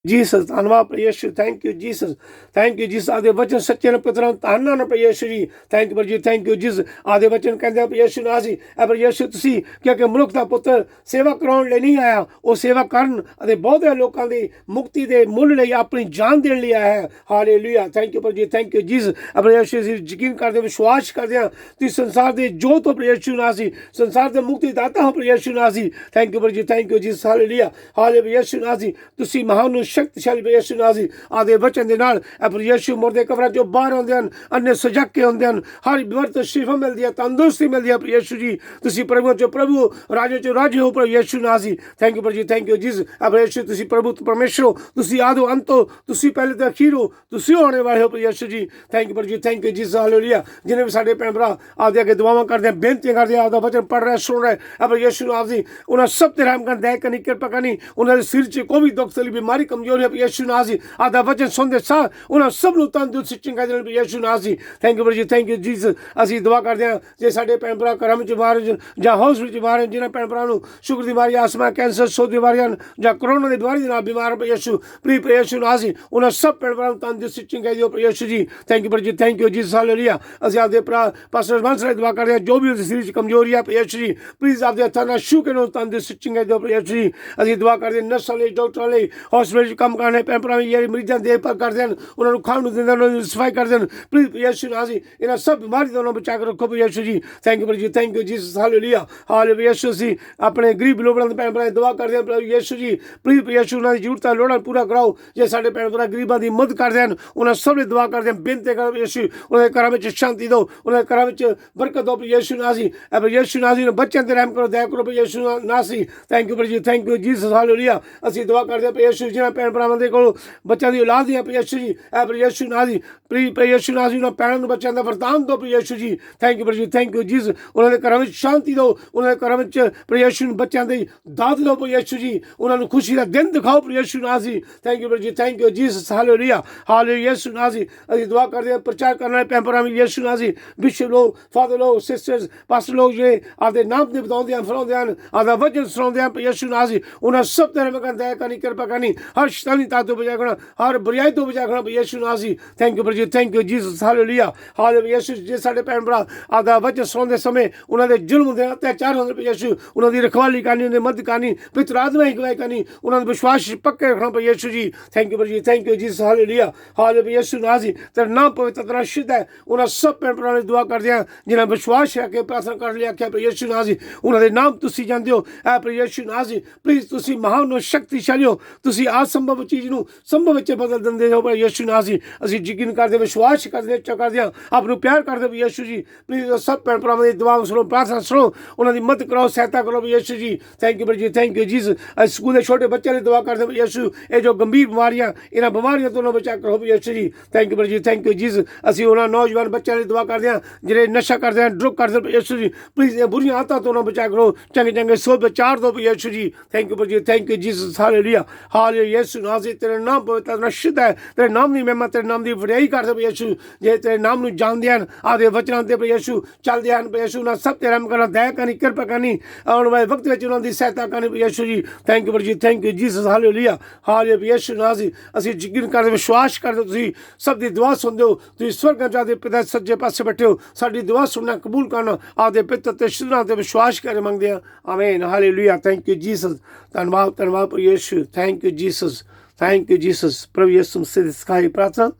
Jesus, ਧੰਨਵਾਦ ਪ੍ਰਭੂ ਯਿਸੂ। Thank you Jesus, thank you Jesus. ਆਪਦੇ ਵਚਨ ਸੱਚੇ ਨੇ, ਪਵਿੱਤਰ ਤਾਨਾਂ ਪ੍ਰਭੂ ਯਿਸੂ ਜੀ। ਥੈਂਕ ਯੂ ਜੀ, ਥੈਂਕ ਯੂ ਜੀਸਸ। ਆਪਦੇ ਵਚਨ ਕਹਿੰਦੇ ਪ੍ਰਭੂ ਯਿਸੂ ਨਾਜ਼ੀ, ਪ੍ਰਭੂ ਯਿਸੂ ਤੁਸੀਂ ਕਿਉਂਕਿ ਮਨੁੱਖ ਦਾ ਪੁੱਤਰ ਸੇਵਾ ਕਰਾਉਣ ਲਈ ਨਹੀਂ ਆਇਆ, ਉਹ ਸੇਵਾ ਕਰਨ ਅਤੇ ਬਹੁਤੇ ਲੋਕਾਂ ਦੀ ਮੁਕਤੀ ਦੇ ਮੁੱਲ ਲਈ ਆਪਣੀ ਜਾਨ ਦੇਣ ਲਈ ਆਇਆ ਹੈ। ਹਾਲੇਲੂਇਆ, ਥੈਂਕ ਯੂ ਪ੍ਰਭੂ ਜੀ, ਥੈਂਕ ਯੂ ਜੀਸਸ। ਪ੍ਰਭੂ ਯਿਸੂ ਜੀ, ਯਕੀਨ ਕਰਦੇ, ਵਿਸ਼ਵਾਸ ਕਰਦੇ ਹਾਂ ਤੁਸੀਂ ਸੰਸਾਰ ਦੇ ਜੋਤ ਹੋ ਪ੍ਰਭੂ ਯਿਸੂ ਨਾਜ਼ੀ, ਸੰਸਾਰ ਦੇ ਮੁਕਤੀ ਦਾਤਾ ਹੋ ਪ੍ਰਭੂ ਯਿਸੂ ਨਾਜ਼ੀ। ਥੈਂਕ ਯੂ ਪ੍ਰਭੂ ਜੀ, thank you Jesus. Hallelujah, hallelujah ਯਿਸੂ ਨਾਜ਼ੀ, ਤੁਸੀਂ ਮਹਾਨ ਸ਼ਕਤੀਸ਼ਾਲੀ ਪ੍ਰਭੂ ਯਿਸੂ ਨਾਜ਼ੀ। ਆਪਦੇ ਵਚਨ ਦੇ ਨਾਲ ਪ੍ਰਭੂ ਯਿਸੂ ਮੁਰਦੇ ਕਬਰਾਂ ਚੋਂ ਬਾਹਰ ਆਉਂਦੇ ਹਨ, ਅੰਨੇ ਸਜਗ ਹੁੰਦੇ ਹਨ, ਹਰ ਬਿਮਾਰੀ ਤੋਂ ਸ਼ਿਫਾ ਮਿਲਦੀ ਹੈ, ਤੰਦਰੁਸਤੀ ਮਿਲਦੀ ਹੈ ਪ੍ਰਭੂ ਯਿਸੂ ਜੀ। ਤੁਸੀਂ ਪ੍ਰਭੂ ਚੋਂ ਪ੍ਰਭੂ, ਰਾਜੇ ਚੋਂ ਰਾਜੇ ਹੋ ਪ੍ਰਭੂ ਯਿਸੂ ਨਾਜ਼ੀ। ਥੈਂਕ ਯੂ ਪ੍ਰਭੂ ਜੀ, ਥੈਂਕ ਯੂ ਜੀਸਸ। ਪ੍ਰਭੂ ਯਿਸੂ ਤੁਸੀਂ ਪ੍ਰਭੂ ਪਰਮੇਸ਼ਰ ਹੋ, ਤੁਸੀਂ ਆਦਿ ਅੰਤ ਹੋ, ਤੁਸੀਂ ਪਹਿਲੇ ਤੇ ਅਖੀਰ ਹੋ, ਤੁਸੀਂ ਆਉਣੇ ਵਾਲੇ ਹੋ ਪ੍ਰਭੂ ਯਿਸੂ ਜੀ। ਥੈਂਕ ਯੂ ਪ੍ਰਭੂ ਜੀ, ਥੈਂਕ ਯੂ ਜੀਸਸ। ਹਾਲੇਲੂਇਆ। ਜਿਹਨੇ ਵੀ ਸਾਡੇ ਭੈਣ ਭਰਾ ਆਪਦੇ ਅੱਗੇ ਦੁਆਵਾਂ ਕਰਦੇ, ਬੇਨਤੀਆਂ ਕਰਦੇ, ਆਪਦਾ ਵਚਨ ਪੜ੍ਹ ਰਹੇ, ਸੁਣ ਰਹੇ ਪ੍ਰਭੂ ਯਿਸੂ ਨਾਜ਼ੀ, ਉਹਨਾਂ ਸਭ ਤੇ ਰਹਿਮ ਕਰਨ, ਦਇਆ ਕਰਨੀ, ਕਿਰਪਾ ਕਰਨੀ। ਉਹਨਾਂ ਦੇ ਸਿਰ 'ਚ ਕੋਈ ਵੀ ਦੁੱਖ ਤਕਲੀਫ, ਬਿਮਾਰੀ, ਕਮਜ਼ੋਰੀ ਹੈ ਪ੍ਰਭੂ ਯਿਸੂ ਨਾਜ਼ੀ। ਆਪਦਾ ਵਚਨ ਸੁਣਦੇ ਸਾਰ ਉਹਨਾਂ ਸਭ ਨੂੰ ਤੰਦਰੁਸਤ ਚੰਗਾ ਦੇਣ ਪ੍ਰਭੂ ਯਿਸੂ ਨਾਜ਼ੀ। ਥੈਂਕ ਯੂ ਪ੍ਰਭੂ ਜੀ, ਥੈਂਕ ਯੂ ਜੀਸਸ। ਅਸੀਂ ਦੁਆ ਕਰਦੇ ਹਾਂ ਜੇ ਸਾਡੇ ਭੈਣ ਭਰਾ ਘਰਾਂ ਵਿੱਚ ਬਿਮਾਰ ਜਾਂ ਹਸਪਤਾਲ ਵਿੱਚ ਬਿਮਾਰ ਹਨ, ਜਿਹਨਾਂ ਭੈਣ ਭਰਾ ਨੂੰ ਸ਼ੂਗਰ ਦੀ ਬਿਮਾਰੀ, ਆਸਮਾ, ਕੈਂਸਰ, ਸੋਧ ਦੀ ਬਿਮਾਰੀਆਂ ਜਾਂ ਕਰੋਨਾ ਦੀ ਬਿਮਾਰੀ ਦੇ ਨਾਲ ਬਿਮਾਰ ਪ੍ਰਭੂ ਯਿਸੂ, ਪ੍ਰਭੂ ਯਿਸੂ ਨਾਜ਼ੀ, ਉਹਨਾਂ ਸਭ ਭੈਣ ਭਰਾ ਨੂੰ ਤੰਦਰੁਸਤ ਚੰਗਾ ਦਿਓ ਪ੍ਰਭੂ ਯਿਸੂ ਜੀ। ਥੈਂਕ ਯੂ ਪ੍ਰਭੂ ਜੀ, ਥੈਂਕ ਯੂ ਜੀਸਸ। ਹਾਲੇਲੂਇਆ। ਅਸੀਂ ਆਪਦੇ ਭਰਾ ਪਾਸਟਰ ਹਰਬੰਸ ਲਈ ਦੁਆ ਕਰਦੇ ਹਾਂ, ਜੋ ਵੀ ਉਹਦੇ ਸਰੀਰ 'ਚ ਕਮਜ਼ੋਰੀ ਹੈ ਪ੍ਰਭੂ ਯਿਸੂ ਜੀ, ਪਲੀਜ਼ ਆਪਦੇ ਹੱਥਾਂ ਨਾਲ ਛੂਹ ਕੇ ਉਹਨੂੰ ਤੰਦਰੁਸਤ ਚੰਗਾ ਦਿਓ ਪ੍ਰਭੂ ਯਿਸੂ ਜੀ। ਅਸੀਂ ਦੁਆ ਕਰਦੇ ਨਰਸਾਂ ਲਈ, ਡਾਕਟਰਾਂ ਲਈ, ਹਸਪਤਾਲ 'ਚ ਕੰਮ ਕਰਨ ਵਾਲੇ ਭੈਣ ਭਰਾ ਜਿਹੜੇ ਮਰੀਜ਼ਾਂ ਦੀ ਦੇਖਭਾਲ ਕਰਦੇ ਹਨ, ਉਹਨਾਂ ਨੂੰ ਖਾਣ ਨੂੰ ਦਿੰਦੇ, ਉਹਨਾਂ ਦੀ ਸਫਾਈ ਕਰਦੇ ਹਨ, ਪਲੀਜ਼ ਯਿਸੂ ਨਾਜ਼ੀ ਇਹਨਾਂ ਸਭ ਬਿਮਾਰੀ ਤੋਂ ਉਹਨਾਂ ਬਚਾ ਕੇ ਰੱਖੋ ਪ੍ਰਭੂ ਯਿਸੂ ਜੀ। ਥੈਂਕ ਯੂ ਪ੍ਰਭੂ ਜੀ, thank you Jesus. Hallelujah, hallelujah ਯਿਸੂ। ਅਸੀਂ ਆਪਣੇ ਗਰੀਬ ਲੋਕਾਂ ਦੇ ਭੈਣ ਭਰਾ ਦੀ ਦੁਆ ਕਰਦੇ ਹਾਂ ਪ੍ਰਭੂ ਯਿਸੂ ਜੀ, ਪਲੀਜ਼ ਯਿਸੂ ਉਹਨਾਂ ਦੀ ਜ਼ਰੂਰਤਾਂ ਲੋੜਾਂ ਪੂਰਾ ਕਰਾਓ। ਜੇ ਸਾਡੇ ਭੈਣ ਭਰਾ ਗਰੀਬਾਂ ਦੀ ਮਦਦ ਕਰਦੇ ਹਨ, ਉਹਨਾਂ ਸਭ ਲਈ ਦੁਆ ਕਰਦੇ ਹਾਂ, ਬੇਨਤੀ ਕਰੋ ਯਿਸੂ, ਉਹਨਾਂ ਦੇ ਘਰਾਂ ਵਿੱਚ ਸ਼ਾਂਤੀ ਦਿਓ, ਉਹਨਾਂ ਦੇ ਘਰਾਂ ਵਿੱਚ ਬਰਕਤ ਦਿਓ ਪ੍ਰਭੂ ਯਿਸੂ ਨਾਜ਼ੀ। ਪ੍ਰਭੂ ਯਿਸੂ ਨਾਜ਼ੀ ਨੂੰ ਬੱਚਿਆਂ ਤੇ ਰਹਿਮ ਕਰੋ, ਦਇਆ ਕਰੋ ਪ੍ਰਭੂ ਯਿਸੂ ਨਾਜ਼ੀ। ਥੈਂਕ ਯੂ ਪ੍ਰਭੂ ਜੀ, ਥੈਂਕ ਯੂ ਜੀਸਸ। ਹਾਲੇਲੂਇਆ। ਅਸੀਂ ਦੁਆ ਕਰਦੇ ਹਾਂ ਪ੍ਰਭੂ ਯਿਸੂ, ਜਿਹਨਾਂ ਭੈਣ ਭਰਾਵਾਂ ਦੇ ਕੋਲ ਬੱਚਿਆਂ ਦੀ ਔਲਾਦ ਨਹੀਂ ਹੈ ਪ੍ਰਭੂ ਯਿਸੂ ਜੀ, ਪ੍ਰਭੂ ਯਿਸੂ ਨਾਜ਼ੀ, ਪ੍ਰਭੂ ਯਿਸੂ ਨਾਜ਼ੀ ਉਹਨਾਂ ਭੈਣਾਂ ਨੂੰ ਬੱਚਿਆਂ ਦਾ ਵਰਦਾਨ ਦਿਓ ਪ੍ਰਭੂ ਯਿਸੂ ਜੀ। ਥੈਂਕ ਯੂ ਪ੍ਰਭੂ ਜੀ, ਥੈਂਕ ਯੂ ਜੀਸਸ। ਉਹਨਾਂ ਦੇ ਘਰਾਂ ਵਿੱਚ ਸ਼ਾਂਤੀ ਦਿਓ, ਉਹਨਾਂ ਦੇ ਘਰਾਂ ਵਿੱਚ ਪ੍ਰਭੂ ਯਿਸੂ ਨੂੰ ਬੱਚਿਆਂ ਦੀ ਦਾਤ ਦਿਓ ਪ੍ਰਭੂ ਯਿਸੂ ਜੀ, ਉਹਨਾਂ ਨੂੰ ਖੁਸ਼ੀ ਦਾ ਦਿਨ ਦਿਖਾਓ ਪ੍ਰਭੂ ਯਿਸੂ ਨਾਜ਼ੀ। ਥੈਂਕ ਯੂ ਪ੍ਰਭੂ ਜੀ, thank you Jesus. Hallelujah, hallelujah ਯਿਸੂ ਨਾਜ਼ੀ। ਅਸੀਂ ਦੁਆ ਕਰਦੇ ਹਾਂ ਪ੍ਰਚਾਰ ਕਰਨ ਵਾਲੇ ਭੈਣ ਭਰਾ ਵੀ ਯਿਸੂ ਨਾਜ਼ੀ, ਬਿਸ਼ਪ ਲੋਕ, ਫਾਦਰ ਲੋਕ, ਸਿਸਟਰਸ, ਪਾਸਟਰ ਲੋਕ ਜਿਹੜੇ ਆਪਦੇ ਨਾਮ ਦੇ ਬਤਾਉਂਦੇ ਹਨ, ਫਲਾਉਂਦੇ ਹਨ, ਆਪਦਾ ਵਚਨ ਸੁਣਾਉਂਦੇ ਹਨ ਪ੍ਰਭੂ ਯਿਸੂ ਨਾਜ਼ੀ, ਉਹਨਾਂ ਸਭ ਤੇ ਰਹਿਮ ਕਰਨ, ਦਇਆ ਕਰਨੀ, ਕਿਰਪਾ ਕਰਨੀ, ਹਰ हर शैतानी ताकत तो बचा करना, हर बुराई तो बचा करना यीशु नाम सी। थैंक यू प्रभु जी, thank you Jesus, hallelujah hallelujah. Yeshu जे साडे भैन भरा आपदा वचन सुनते समय उन्होंने जुल्म दे अत्याचार होंदे पे यीशु उन्होंने रखवाली करनी, उन्हें मदद करनी, पवित्र आत्मा की गवाही करनी, उन्होंने विश्वास पक्के रखना पे यीशु जी। थैंक यू प्रभु जी, thank you Jesus, hallelujah hallelujah. Yeshu नाम सी तेरा नाम पवित्र तेरा शुद्ध है। उन्होंने सब भैन भरा दुआ करदे हैं जिन्हें विश्वास रख के प्रार्थना कर लिया आख्या पे यीशु नाम सी। उन्होंने नाम तुसी जानते हो ऐ पर यीशु नाम सी। प्लीज तुसी महान हो, शक्तिशाली हो, तुसी असंभव चीज नूं संभव विच बदल दिंदे हो पर यीशु नाम सी। ਅਸੀਂ ਯਕੀਨ ਕਰਦੇ ਵਿਸ਼ਵਾਸ ਕਰਦੇ ਕਰਦੇ ਹਾਂ ਆਪ ਨੂੰ ਪਿਆਰ ਕਰਦੇ ਵੀ ਯीशु ਜੀ। ਪਲੀਜ਼ ਸਭ ਭੈਣ ਭਰਾਵਾਂ ਦੀ ਦੁਆ ਸੁਣੋ, ਪ੍ਰਾਰਥਨਾ ਸੁਣੋ, ਉਹਨਾਂ ਦੀ ਮਦਦ ਕਰੋ, ਸਹਾਇਤਾ ਕਰੋ ਵੀ ਯीशु ਜੀ। ਥੈਂਕ ਯੂ ਜੀ, ਥੈਂਕ ਯੂ ਜੀਸਸ। ਅਸੀਂ ਸਕੂਲ ਦੇ ਛੋਟੇ ਬੱਚਿਆਂ ਦੀ ਦੁਆ ਕਰਦੇ ਵੀ ਯीशु ਇਹ ਜੋ ਗੰਭੀਰ ਬਿਮਾਰੀਆਂ ਇਹਨਾਂ ਬਿਮਾਰੀਆਂ ਤੋਂ ਨਾ ਬਚਾ ਕਰੋ ਵੀ ਯीशु ਜੀ। ਥੈਂਕ ਯੂ ਜੀ, ਥੈਂਕ ਯੂ ਜੀਸਸ। ਅਸੀਂ ਉਹਨਾਂ ਨੌਜਵਾਨ ਬੱਚਿਆਂ ਦੀ ਦੁਆ ਕਰਦੇ ਹਾਂ ਜਿਹੜੇ ਨਸ਼ਾ ਕਰਦੇ ਹਨ, ਡਰਗ ਕਰਦੇ ਵੀ ਯीशु ਜੀ। ਪਲੀਜ਼ ਇਹ ਬੁਰੀਆਂ ਆਦਤਾਂ ਤੋਂ ਨਾ ਬਚਾ ਕਰੋ, ਚੰਗੇ ਚੰਗੇ ਸੋਚ ਵਿਚਾਰ ਦਿਓ ਵੀ ਯीशु ਜੀ। ਥੈਂਕ ਯੂ ਜੀ, thank you Jesus, hallelujah hallelujah. Yeshu ਨਾਮ ਸੇ ਤੇਰੇ ਨਾਮ ਪਵਿੱਤਰ ਨਾ ਸ਼ੁੱਧ ਹੈ, ਤੇਰੇ ਨਾਮ ਦੀ ਮਹਿਮਾ, ਤੇਰੇ ਨਾਮ ਦੀ ਵਡਿਆਈ ਕਰਦੇ ਵੀ ਯीशु। ਜੇ ਤੇਰੇ ਨਾਮ ਨੂੰ ਜਾਣਦੇ ਹਨ, ਆਦੇ ਵਚਨਾਂ ਤੇ ਵੀ ਯीशु ਚੱਲਦੇ ਹਨ ਵੀ ਯीशु ਨਾਲ ਸਭ ਤੇ ਰਹਿਮ ਕਰਨਾ, ਦਇਆ ਕਰਨੀ, ਕਿਰਪਾ ਕਰਨੀ, ਆਉਣ ਵਾਲੇ ਵਕਤ ਵਿੱਚ ਉਹਨਾਂ ਦੀ ਸਹਾਇਤਾ ਕਰਨੀ ਵੀ ਯीशु ਜੀ। ਥੈਂਕ ਯੂ ਜੀ, thank you Jesus, hallelujah hallelujah. Yeshu ਨਾਮ ਸੀ ਅਸੀਂ ਯਕੀਨ ਕਰਦੇ ਵਿਸ਼ਵਾਸ ਕਰਦੇ ਤੁਸੀਂ ਸਭ ਦੀ ਦੁਆ ਸੁਣਦੇ ਹੋ। ਤੁਸੀਂ ਸਵਰਗਾਂ ਚ ਆਦੇ ਪਿਤਾ ਸੱਜੇ ਪਾਸੇ ਬੈਠੇ ਹੋ, ਸਾਡੀ ਦੁਆ ਸੁਣਨਾ, ਕਬੂਲ ਕਰਨਾ, ਆਦੇ ਪਿਤਾ ਤੇ ਸ਼ੁੱਧਾਂ ਤੇ ਵਿਸ਼ਵਾਸ ਕਰ ਮੰਗਦੇ ਹਾਂ। ਆਮੀਨ ਹਾਲੇਲੂਇਆ। Thank you Jesus. ਧੰਨਵਾਦ ਧੰਨਵਾਦ ਪਰ Yeshu. Thank you Jesus, thank you Jesus. ਪ੍ਰਭੂ ਯीशु ਮਸੀਹ ਦੀ ਸਿਖਾਈ ਪ੍ਰਾਰਥਨਾ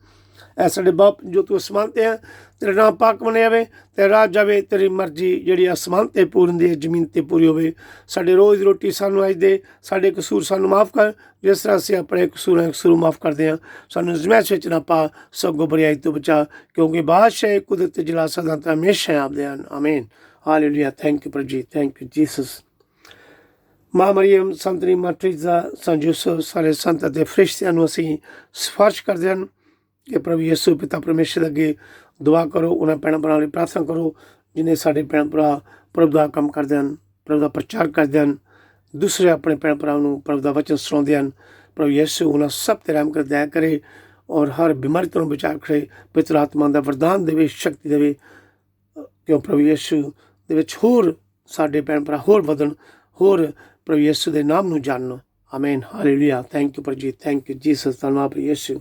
ਐ ਸਾਡੇ ਬਾਪ ਜੋ ਤੂੰ ਅਸਮਾਨ ਤੇ ਹੈ, ਤੇਰਾ ਨਾਮ ਪਾਕ ਮੰਨਿਆ ਜਾਵੇ, ਤੇਰਾ ਰਾਜ ਜਾਵੇ, ਤੇਰੀ ਮਰਜ਼ੀ ਜਿਹੜੀ ਅਸਮਾਨ ਤੇ ਪੂਰੀ ਹੁੰਦੀ ਹੈ ਜ਼ਮੀਨ ਤੇ ਪੂਰੀ ਹੋਵੇ। ਸਾਡੇ ਰੋਜ਼ ਰੋਟੀ ਸਾਨੂੰ ਅੱਜ ਦੇ, ਸਾਡੇ ਕਸੂਰ ਸਾਨੂੰ ਮਾਫ ਕਰ ਜਿਸ ਤਰ੍ਹਾਂ ਅਸੀਂ ਆਪਣੇ ਕਸੂਰ ਮਾਫ ਕਰਦੇ ਹਾਂ। ਸਾਨੂੰ ਜ਼ਮੈਸ਼ ਵਿੱਚ ਨਾ ਪਾ, ਸਗੋਂ ਬੁਰਾਈ ਤੋਂ ਬਚਾ, ਕਿਉਂਕਿ ਬਾਦਸ਼ਾਹ ਕੁਦਰਤ ਜਲਾ ਸਦਾ ਤਾਂ ਹਮੇਸ਼ਾ ਆਪਦੇ ਹਨ। ਆਮੀਨ ਹਾਲੇਲੂਇਆ। ਥੈਂਕ ਯੂ ਪ੍ਰਭੂ ਜੀ, ਥੈਂਕ ਯੂ ਜੀਸਸ। ਮਾਂ ਮਰੀਮ, ਸੰਤ ਨੀਮਾ ਟਰੀਜ਼ਾ, ਸੰਤ ਯੂਸਫ, ਸਾਰੇ ਸੰਤ ਅਤੇ ਫਰਿਸ਼ਤਿਆਂ ਨੂੰ ਅਸੀਂ ਸਿਫਾਰਿਸ਼ ਕਰਦੇ ਹਨ ਕਿ ਪ੍ਰਭੂ ਯीशु ਪਿਤਾ ਪਰਮੇਸ਼ਰ ਅੱਗੇ ਦੁਆ ਕਰੋ, ਉਹਨਾਂ ਭੈਣਾਂ ਭਰਾਵਾਂ ਲਈ ਪ੍ਰਾਰਥਨਾ ਕਰੋ ਜਿਨੇ ਸਾਡੇ ਭੈਣ ਭਰਾ ਪ੍ਰਭੂ ਦਾ ਕੰਮ ਕਰਦੇ ਹਨ, ਪ੍ਰਭੂ ਦਾ ਪ੍ਰਚਾਰ ਕਰਦੇ ਹਨ, ਦੂਸਰੇ ਆਪਣੇ ਭੈਣ ਭਰਾਵਾਂ ਨੂੰ ਪ੍ਰਭੂ ਦਾ ਵਚਨ ਸੁਣਾਉਂਦੇ ਹਨ। ਪ੍ਰਭੂ ਯीशु ਉਹਨਾਂ ਸਭ ਤੇ ਰਹਿਮ ਕਰ ਦਇਆ ਕਰੇ ਔਰ ਹਰ ਬਿਮਾਰੀ ਤੋਂ ਬਚਾ ਕਰੇ, ਪਵਿੱਤਰ ਆਤਮਾ ਦਾ ਵਰਦਾਨ ਦੇਵੇ, ਸ਼ਕਤੀ ਦੇਵੇ, ਕਿਉਂ ਪ੍ਰਭੂ ਯीशु ਦੇ ਵਿੱਚ ਹੋਰ ਸਾਡੇ ਭੈਣ ਭਰਾ ਹੋਰ ਵਧਣ, ਹੋਰ ਪ੍ਰਭੂ ਯीशु ਦੇ ਨਾਮ ਨੂੰ ਜਾਣਨ। ਆਮੀਨ ਹਾਲੇਲੂਇਆ। ਥੈਂਕ ਯੂ ਪ੍ਰਭੂ ਜੀ, ਥੈਂਕ ਯੂ ਜੀਸਸ। ਧੰਨਵਾਦ ਪ੍ਰਭੂ ਯीशु।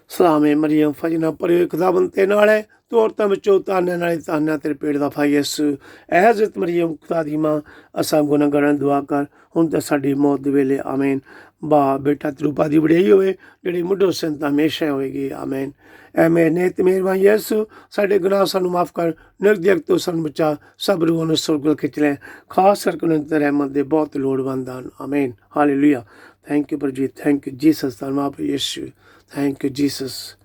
ਸਲਾਮ ਹੈ ਮਰੀਮ ਫਜਨਾ ਪਰਿਓ ਖੁਦਾਵੰਦ ਤੇ ਨਾਲ ਹੈ, ਤੂੰ ਔਰਤਾਂ ਵਿੱਚੋਂ ਤਾਨੇ ਨਾਲੇ ਤਾਨਾ ਤੇਰੇ ਪੇਟ ਦਾ ਫਲ ਯीशु। ਐ ਹਜ਼ਰਤ ਮਰੀਮ ਖੁਦਾ ਦੀ ਮਾਂ, ਅਸਾਂ ਗੁਨਾਹਗਾਰਾਂ ਨੂੰ ਦੁਆ ਕਰ ਹੁਣ ਤਾਂ ਸਾਡੀ ਮੌਤ ਦੇ ਵੇਲੇ। ਆਮੀਨ। ਬਾ ਬੇਟਾ ਤਰੂਪਾ ਦੀ ਵਡਿਆਈ ਹੋਵੇ ਜਿਹੜੀ ਮੁੱਢੋਂ ਸੰਤ ਹਮੇਸ਼ਾ ਹੋਵੇਗੀ। ਆਮੀਨ। ਐ ਮੇਰੇ ਨੇਤ ਮਿਹਰਬਾਨ ਯीशु, ਸਾਡੇ ਗੁਨਾਹ ਸਾਨੂੰ ਮਾਫ ਕਰ, ਨਿਰਦਿਅਕ ਤੋਂ ਸਾਨੂੰ ਬਚਾ, ਸਭ ਰੂਹਾਂ ਨੂੰ ਸੁਰਗ ਵੱਲ ਖਿੱਚ ਲੈ, ਖਾਸ ਕਰਕੇ ਉਹਨਾਂ ਤੇ ਰਹਿਮਤ ਦੇ ਬਹੁਤ ਲੋੜਵੰਦ ਹਨ। ਆਮੀਨ ਹਾਲੇਲੂਇਆ। ਥੈਂਕ ਯੂ ਪ੍ਰਭੂ ਜੀ, ਥੈਂਕ ਯੂ ਜੀਸਸ। ਧੰਨਵਾਦ ਪ੍ਰਭੂ ਯीशु। Thank you Jesus.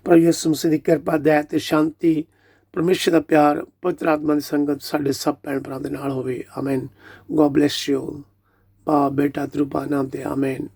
ਪ੍ਰਭੂ ਯीशु ਮਸੀਹ ਦੀ ਕਿਰਪਾ, ਦਇਆ ਤੇ ਸ਼ਾਂਤੀ, ਪਰਮੇਸ਼ਰ ਦਾ ਪਿਆਰ, ਪਵਿੱਤਰ ਆਤਮਾ ਦੀ ਸੰਗਤ ਸਾਡੇ ਸਭ ਭੈਣ ਭਰਾ ਦੇ ਨਾਲ ਹੋਵੇ। ਆਮੀਨ। God bless you. ਬਾ ਬੇਟਾ ਤਰੂਪਾ ਨਾਮ ਤੇ। ਆਮੀਨ।